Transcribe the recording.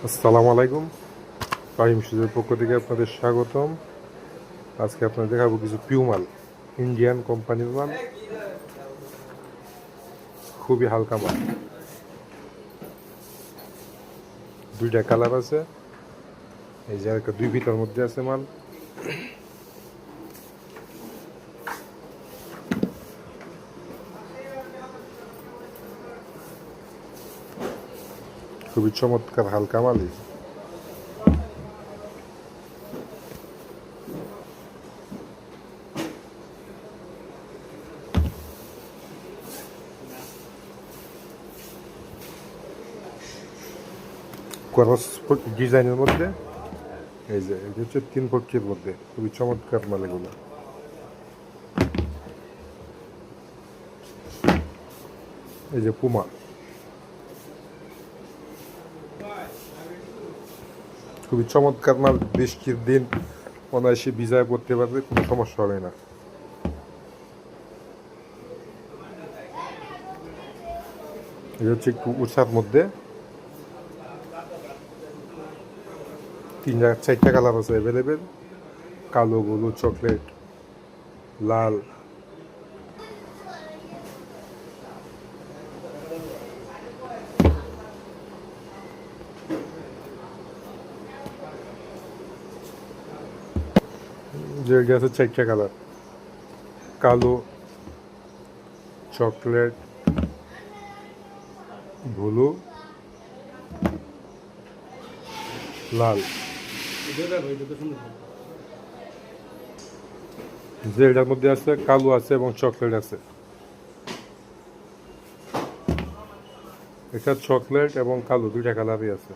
আসসালামু আলাইকুম। ফাহিম সুজের পক্ষ থেকে আপনাদের স্বাগতম। আজকে আপনাদের দেখাবো কিছু পিউ মাল, ইন্ডিয়ান কোম্পানির মাল, খুবই হালকা মাল। দুইটা কালার আছে, এই যে একটা 2 ফিটার মধ্যে আছে মাল। খুবই চমৎকার হালকা মাল। ক্রস ডিজাইনের মধ্যে, এই যে এটা হচ্ছে 3 পক্ষের মধ্যে, খুবই চমৎকার মাল এগুলো। এই যে পুমা, খুবই চমৎকার মাল। বৃষ্টির দিন অনায়াসে ভিজায় পড়তে পারবে, কোনো সমস্যা হবে না। এটা হচ্ছে একটু উঁচার মধ্যে, 4টা কালার আছে অ্যাভেলেবেল: কালো, ব্লু, চকলেট, লাল। যে আছে 4টা কালার: কালো, চকলেট, ব্লু, লাল। যে এটার মধ্যে আছে কালো আছে এবং চকলেট আছে। এটা চকলেট এবং কালো 2টা কালারই আছে।